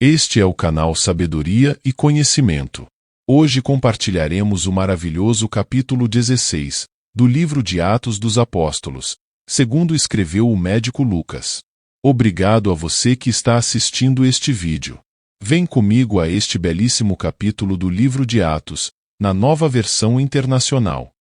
Este é o canal Sabedoria e Conhecimento. Hoje compartilharemos o maravilhoso capítulo 16, do livro de Atos dos Apóstolos, segundo escreveu o médico Lucas. Obrigado a você que está assistindo este vídeo. Vem comigo a este belíssimo capítulo do livro de Atos, na nova versão internacional.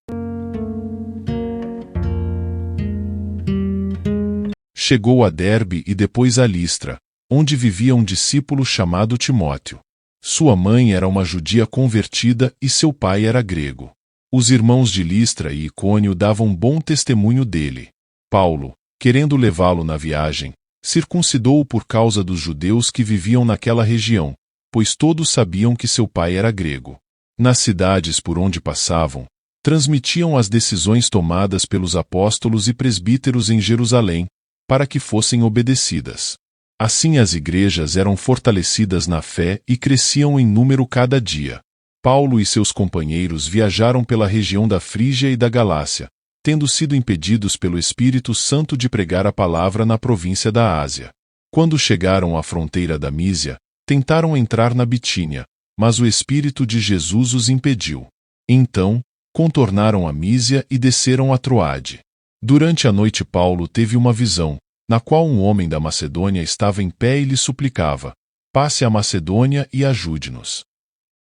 Chegou a Derbe e depois a Listra, onde vivia um discípulo chamado Timóteo. Sua mãe era uma judia convertida e seu pai era grego. Os irmãos de Listra e Icônio davam bom testemunho dele. Paulo, querendo levá-lo na viagem, circuncidou-o por causa dos judeus que viviam naquela região, pois todos sabiam que seu pai era grego. Nas cidades por onde passavam, transmitiam as decisões tomadas pelos apóstolos e presbíteros em Jerusalém, para que fossem obedecidas. Assim as igrejas eram fortalecidas na fé e cresciam em número cada dia. Paulo e seus companheiros viajaram pela região da Frígia e da Galácia, tendo sido impedidos pelo Espírito Santo de pregar a palavra na província da Ásia. Quando chegaram à fronteira da Mísia, tentaram entrar na Bitínia, mas o Espírito de Jesus os impediu. Então, contornaram a Mísia e desceram a Troade. Durante a noite Paulo teve uma visão, na qual um homem da Macedônia estava em pé e lhe suplicava: passe a Macedônia e ajude-nos.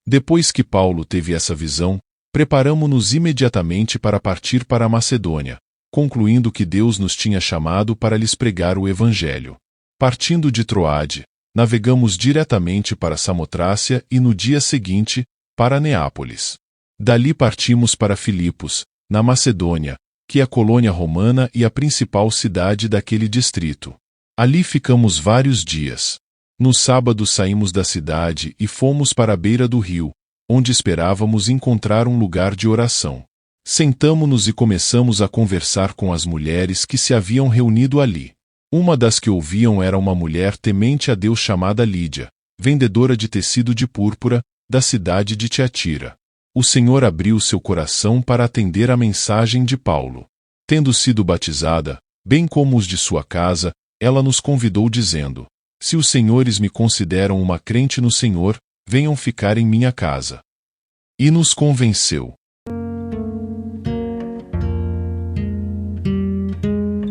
Depois que Paulo teve essa visão, preparamo-nos imediatamente para partir para a Macedônia, concluindo que Deus nos tinha chamado para lhes pregar o Evangelho. Partindo de Troade, navegamos diretamente para Samotrácia e no dia seguinte, para Neápolis. Dali partimos para Filipos, na Macedônia, que é a colônia romana e a principal cidade daquele distrito. Ali ficamos vários dias. No sábado saímos da cidade e fomos para a beira do rio, onde esperávamos encontrar um lugar de oração. Sentamo-nos e começamos a conversar com as mulheres que se haviam reunido ali. Uma das que ouviam era uma mulher temente a Deus chamada Lídia, vendedora de tecido de púrpura, da cidade de Tiatira. O Senhor abriu seu coração para atender a mensagem de Paulo. Tendo sido batizada, bem como os de sua casa, ela nos convidou dizendo: se os senhores me consideram uma crente no Senhor, venham ficar em minha casa. E nos convenceu.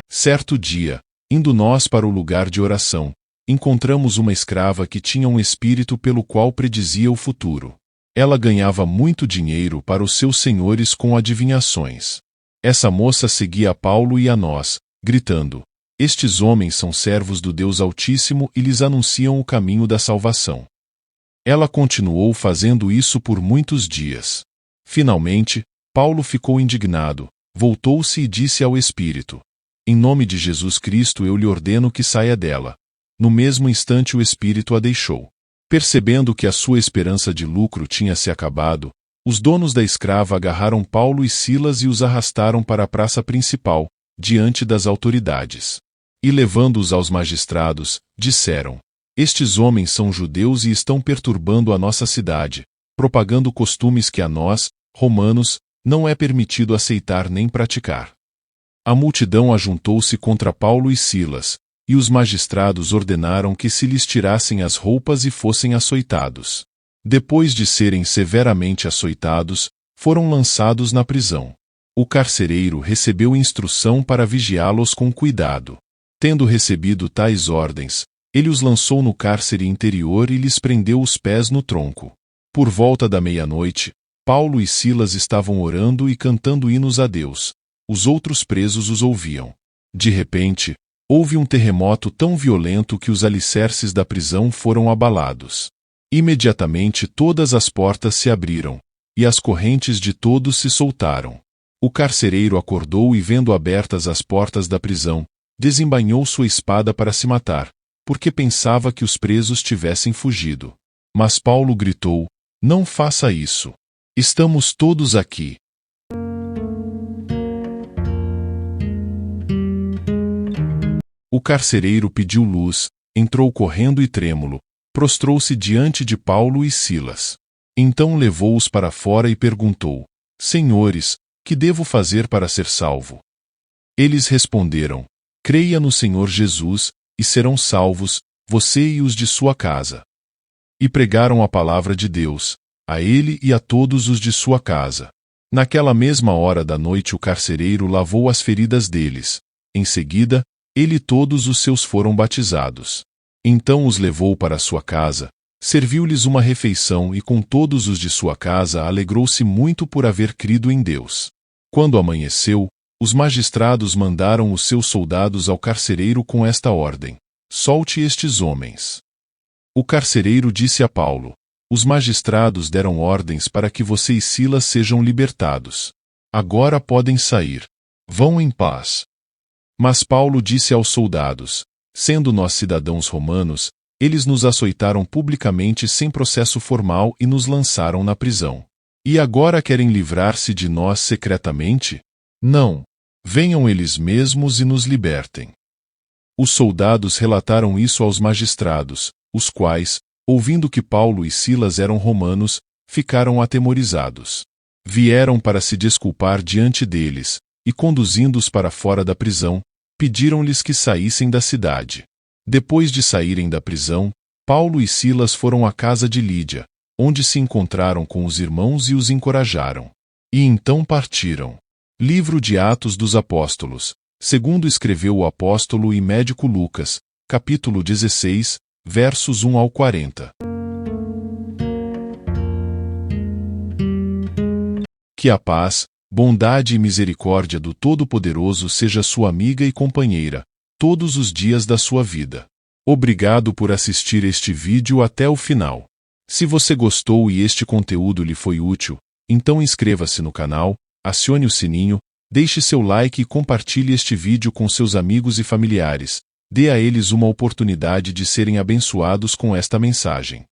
Certo dia, indo nós para o lugar de oração, encontramos uma escrava que tinha um espírito pelo qual predizia o futuro. Ela ganhava muito dinheiro para os seus senhores com adivinhações. Essa moça seguia a Paulo e a nós, gritando: estes homens são servos do Deus Altíssimo e lhes anunciam o caminho da salvação. Ela continuou fazendo isso por muitos dias. Finalmente, Paulo ficou indignado, voltou-se e disse ao espírito: em nome de Jesus Cristo eu lhe ordeno que saia dela. No mesmo instante o espírito a deixou. Percebendo que a sua esperança de lucro tinha se acabado, os donos da escrava agarraram Paulo e Silas e os arrastaram para a praça principal, diante das autoridades. E levando-os aos magistrados, disseram: estes homens são judeus e estão perturbando a nossa cidade, propagando costumes que a nós, romanos, não é permitido aceitar nem praticar. A multidão ajuntou-se contra Paulo e Silas, e os magistrados ordenaram que se lhes tirassem as roupas e fossem açoitados. Depois de serem severamente açoitados, foram lançados na prisão. O carcereiro recebeu instrução para vigiá-los com cuidado. Tendo recebido tais ordens, ele os lançou no cárcere interior e lhes prendeu os pés no tronco. Por volta da meia-noite, Paulo e Silas estavam orando e cantando hinos a Deus. Os outros presos os ouviam. De repente, houve um terremoto tão violento que os alicerces da prisão foram abalados. Imediatamente todas as portas se abriram, e as correntes de todos se soltaram. O carcereiro acordou e, vendo abertas as portas da prisão, desembainhou sua espada para se matar, porque pensava que os presos tivessem fugido. Mas Paulo gritou: não faça isso. Estamos todos aqui. O carcereiro pediu luz, entrou correndo e trêmulo, prostrou-se diante de Paulo e Silas. Então levou-os para fora e perguntou: senhores, que devo fazer para ser salvo? Eles responderam: creia no Senhor Jesus, e serão salvos, você e os de sua casa. e pregaram a palavra de Deus, a ele e a todos os de sua casa. Naquela mesma hora da noite o carcereiro lavou as feridas deles. Em seguida, ele e todos os seus foram batizados. Então os levou para sua casa, serviu-lhes uma refeição e com todos os de sua casa alegrou-se muito por haver crido em Deus. Quando amanheceu, os magistrados mandaram os seus soldados ao carcereiro com esta ordem: solte estes homens. O carcereiro disse a Paulo: os magistrados deram ordens para que você e Silas sejam libertados. Agora podem sair. Vão em paz. Mas Paulo disse aos soldados: sendo nós cidadãos romanos, eles nos açoitaram publicamente sem processo formal e nos lançaram na prisão. E agora querem livrar-se de nós secretamente? Não. Venham eles mesmos e nos libertem. Os soldados relataram isso aos magistrados, os quais, ouvindo que Paulo e Silas eram romanos, ficaram atemorizados. Vieram para se desculpar diante deles, e conduzindo-os para fora da prisão, pediram-lhes que saíssem da cidade. Depois de saírem da prisão, Paulo e Silas foram à casa de Lídia, onde se encontraram com os irmãos e os encorajaram. E então partiram. Livro de Atos dos Apóstolos, segundo escreveu o apóstolo e médico Lucas, capítulo 16, versos 1 ao 40. Que a paz, bondade e misericórdia do Todo-Poderoso seja sua amiga e companheira, todos os dias da sua vida. Obrigado por assistir este vídeo até o final. Se você gostou e este conteúdo lhe foi útil, então inscreva-se no canal, acione o sininho, deixe seu like e compartilhe este vídeo com seus amigos e familiares. Dê a eles uma oportunidade de serem abençoados com esta mensagem.